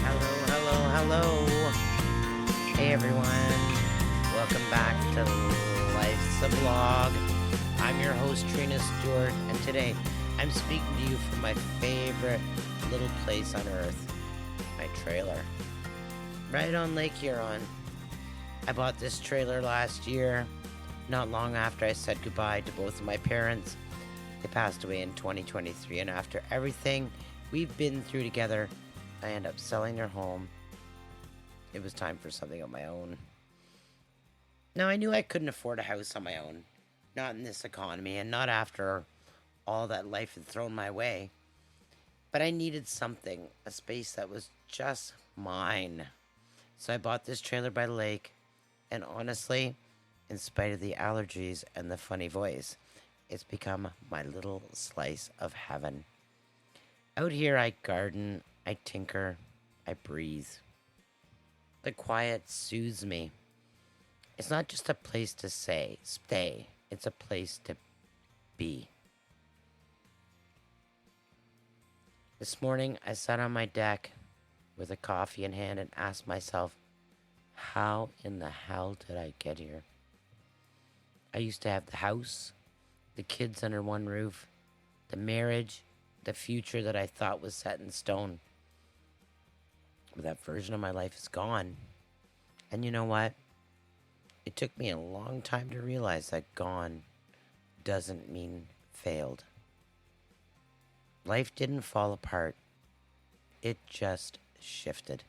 Hello, hello, hello. Hey everyone. Welcome back to Life's a Blog. I'm your host, Trina Stewart, and today I'm speaking to you from my favorite little place on earth, my trailer. Right on Lake Huron. I bought this trailer last year, not long after I said goodbye to both of my parents. They passed away in 2023, and after everything we've been through together, I ended up selling their home. It was time for something of my own. Now, I knew I couldn't afford a house on my own, not in this economy, and not after all that life had thrown my way. But I needed something, a space that was just mine. So I bought this trailer by the lake, and honestly, in spite of the allergies and the funny voice, it's become my little slice of heaven. Out here, I garden, I tinker, I breathe. The quiet soothes me. It's not just a place to stay, it's a place to be. This morning, I sat on my deck with a coffee in hand and asked myself, how in the hell did I get here? I used to have the house, the kids under one roof, the marriage, the future that I thought was set in stone. But that version of my life is gone. And you know what? It took me a long time to realize that gone doesn't mean failed. Life didn't fall apart. It just shifted.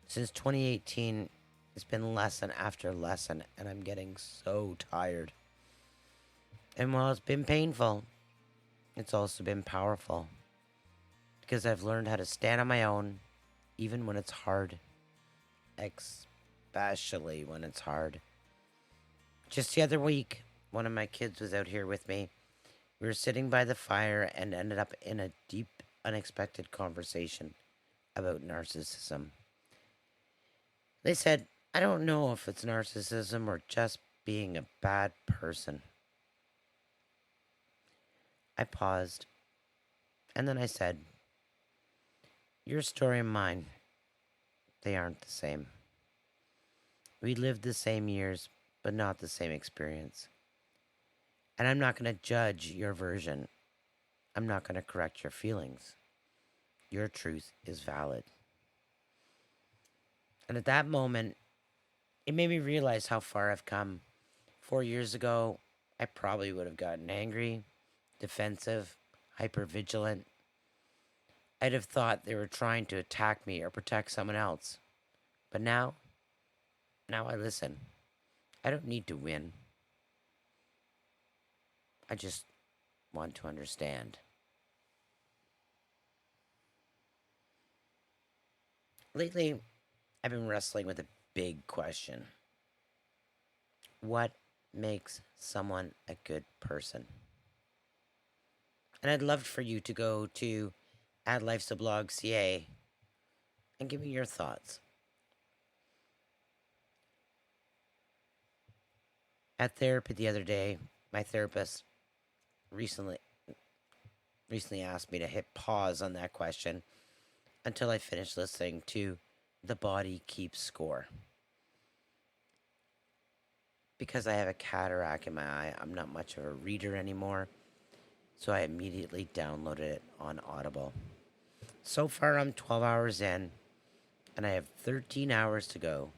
Since 2018, it's been lesson after lesson, and I'm getting so tired. And while it's been painful, it's also been powerful. Because I've learned how to stand on my own, even when it's hard. Especially when it's hard. Just the other week, one of my kids was out here with me. We were sitting by the fire and ended up in a deep, unexpected conversation about narcissism. They said, I don't know if it's narcissism or just being a bad person. I paused, and then I said, your story and mine, they aren't the same. We lived the same years, but not the same experience. And I'm not going to judge your version. I'm not going to correct your feelings. Your truth is valid. And at that moment, it made me realize how far I've come. 4 years ago, I probably would have gotten angry, defensive, hypervigilant. I'd have thought they were trying to attack me or protect someone else. But now I listen. I don't need to win. I just want to understand. Lately, I've been wrestling with a big question. What makes someone a good person? And I'd love for you to go to @lifesablog.ca and give me your thoughts. At therapy the other day, my therapist recently asked me to hit pause on that question until I finished listening to The Body Keeps Score. Because I have a cataract in my eye, I'm not much of a reader anymore, so I immediately downloaded it on Audible. So far, I'm 12 hours in, and I have 13 hours to go.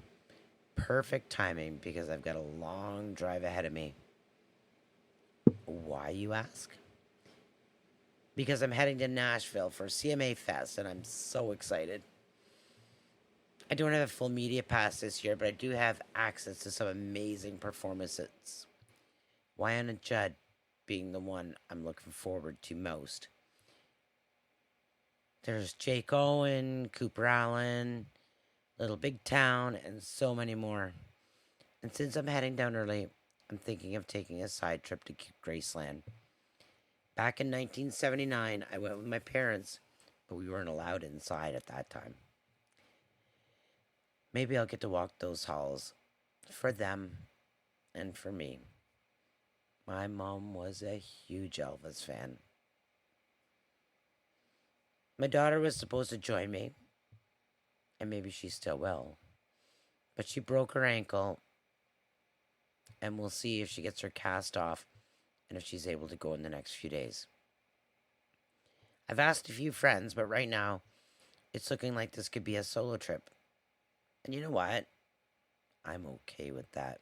Perfect timing because I've got a long drive ahead of me. Why, you ask? Because I'm heading to Nashville for CMA Fest, and I'm so excited. I don't have a full media pass this year, but I do have access to some amazing performances. Wyanna Judd being the one I'm looking forward to most. There's Jake Owen, Cooper Allen, Little Big Town, and so many more. And since I'm heading down early, I'm thinking of taking a side trip to Graceland. Back in 1979, I went with my parents, but we weren't allowed inside at that time. Maybe I'll get to walk those halls for them and for me. My mom was a huge Elvis fan. My daughter was supposed to join me, and maybe she still will, but she broke her ankle, and we'll see if she gets her cast off and if she's able to go in the next few days. I've asked a few friends, but right now it's looking like this could be a solo trip. And you know what? I'm okay with that.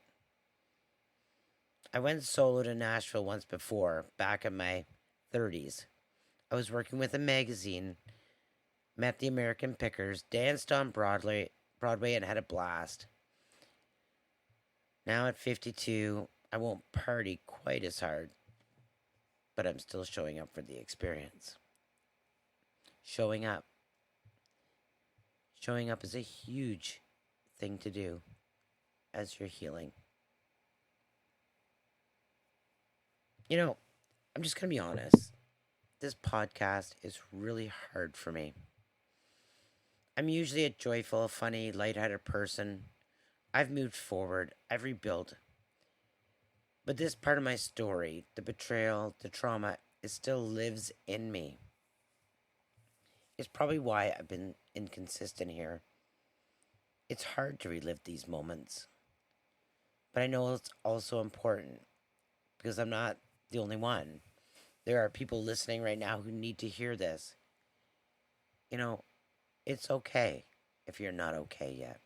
I went solo to Nashville once before, back in my 30s. I was working with a magazine, met the American Pickers, danced on Broadway, and had a blast. Now at 52, I won't party quite as hard, but I'm still showing up for the experience. Showing up. Showing up is a huge thing to do as you're healing. You know, I'm just going to be honest. This podcast is really hard for me. I'm usually a joyful, funny, lighthearted person. I've moved forward. I've rebuilt. But this part of my story, the betrayal, the trauma, it still lives in me. It's probably why I've been inconsistent here. It's hard to relive these moments. But I know it's also important because I'm not the only one. There are people listening right now who need to hear this. You know, it's okay if you're not okay yet.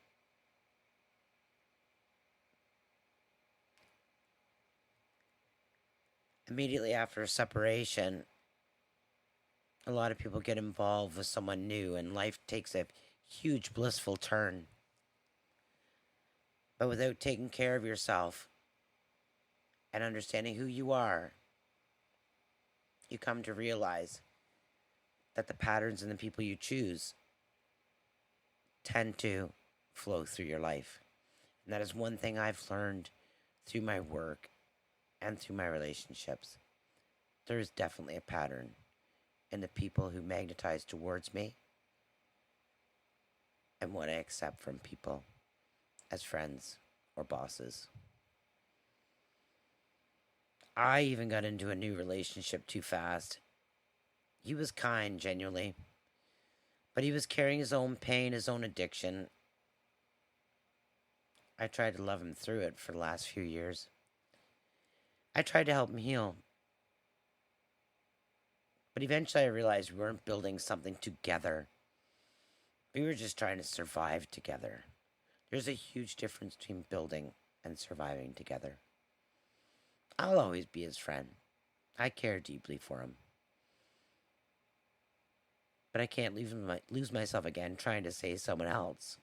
Immediately after a separation, a lot of people get involved with someone new and life takes a huge blissful turn. But without taking care of yourself and understanding who you are, you come to realize that the patterns and the people you choose tend to flow through your life. And that is one thing I've learned through my work and through my relationships. There is definitely a pattern in the people who magnetize towards me and what I accept from people as friends or bosses. I even got into a new relationship too fast. He was kind, genuinely, but he was carrying his own pain, his own addiction. I tried to love him through it for the last few years. I tried to help him heal. But eventually I realized we weren't building something together. We were just trying to survive together. There's a huge difference between building and surviving together. I'll always be his friend. I care deeply for him. But I can't lose myself again trying to save someone else.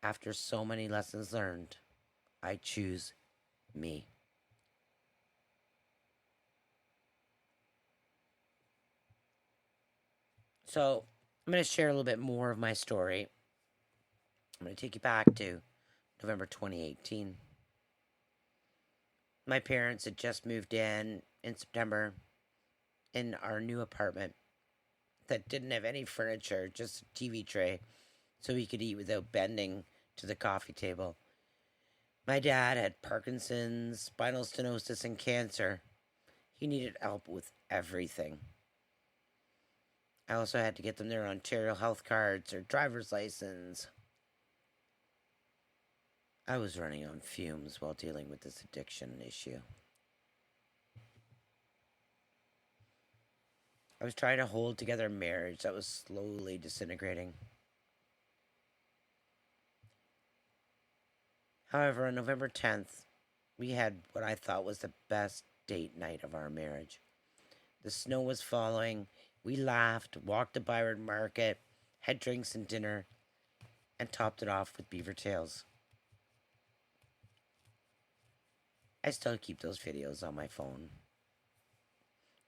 After so many lessons learned, I choose me. So, I'm going to share a little bit more of my story. I'm going to take you back to November 2018. My parents had just moved in September in our new apartment that didn't have any furniture, just a TV tray, so we could eat without bending to the coffee table. My dad had Parkinson's, spinal stenosis, and cancer. He needed help with everything. I also had to get them their Ontario health cards or driver's license. I was running on fumes while dealing with this addiction issue. I was trying to hold together a marriage that was slowly disintegrating. However, on November 10th, we had what I thought was the best date night of our marriage. The snow was falling. We laughed, walked to Byron Market, had drinks and dinner, and topped it off with beaver tails. I still keep those videos on my phone.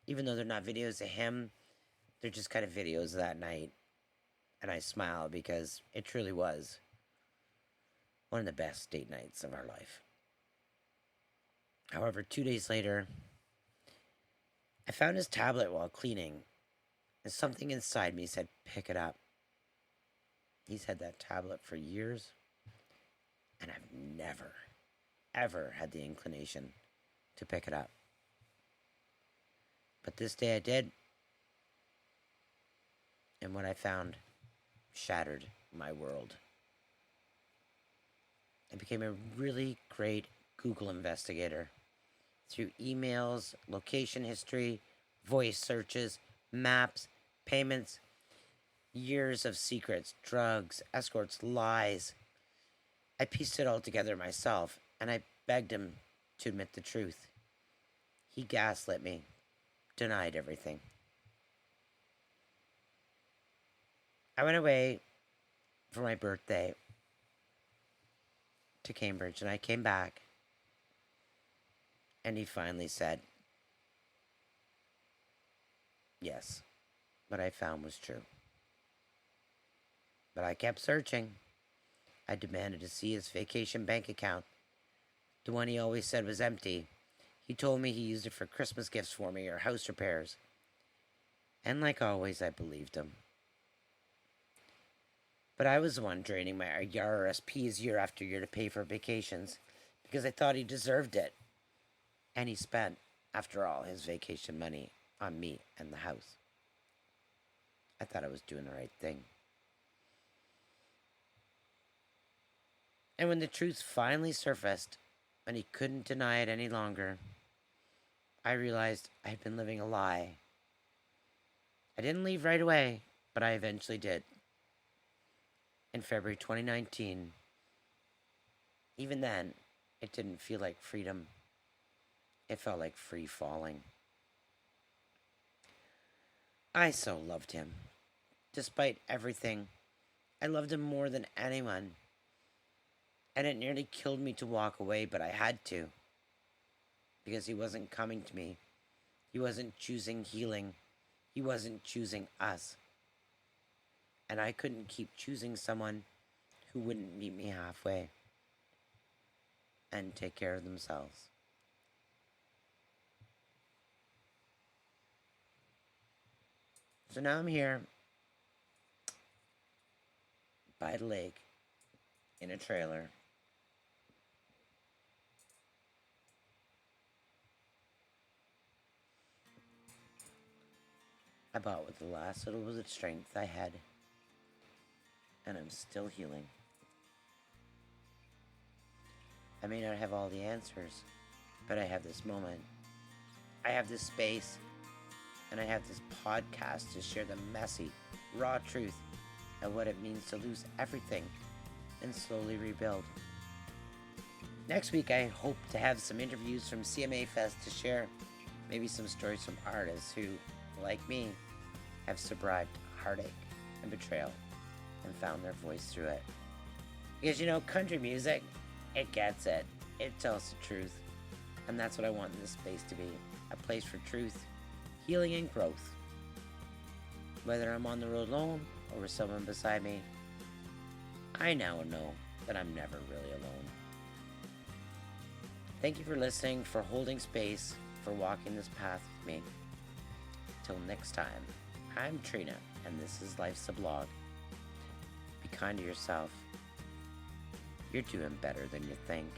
Even though they're not videos of him, they're just kind of videos of that night. And I smile because it truly was one of the best date nights of our life. However, 2 days later, I found his tablet while cleaning, and something inside me said, pick it up. He's had that tablet for years, and I've never, ever had the inclination to pick it up. But this day I did. And what I found shattered my world. I became a really great Google investigator through emails, location history, voice searches, maps, payments, years of secrets, drugs, escorts, lies. I pieced it all together myself, and I begged him to admit the truth. He gaslit me, denied everything. I went away for my birthday to Cambridge, and I came back, and he finally said, yes, what I found was true. But I kept searching. I demanded to see his vacation bank account, the one he always said was empty. He told me he used it for Christmas gifts for me or house repairs. And like always, I believed him. But I was the one draining my RSPs year after year to pay for vacations because I thought he deserved it. And he spent, after all, his vacation money on me and the house. I thought I was doing the right thing. And when the truth finally surfaced, and he couldn't deny it any longer, I realized I had been living a lie. I didn't leave right away, but I eventually did. In February 2019, even then, it didn't feel like freedom. It felt like free falling. I so loved him. Despite everything, I loved him more than anyone. And it nearly killed me to walk away, but I had to. Because he wasn't coming to me. He wasn't choosing healing. He wasn't choosing us. And I couldn't keep choosing someone who wouldn't meet me halfway and take care of themselves. So now I'm here by the lake in a trailer. I bought with the last little bit of strength I had, and I'm still healing. I may not have all the answers, but I have this moment. I have this space, and I have this podcast to share the messy, raw truth of what it means to lose everything and slowly rebuild. Next week, I hope to have some interviews from CMA Fest to share maybe some stories from artists who, like me, have survived heartache and betrayal and found their voice through it. Because, country music, it gets it. It tells the truth. And that's what I want this space to be. A place for truth, healing, and growth. Whether I'm on the road alone or with someone beside me, I now know that I'm never really alone. Thank you for listening, for holding space, for walking this path with me. Till next time, I'm Trina, and this is Life's a Blog. Be kind to yourself. You're doing better than you think.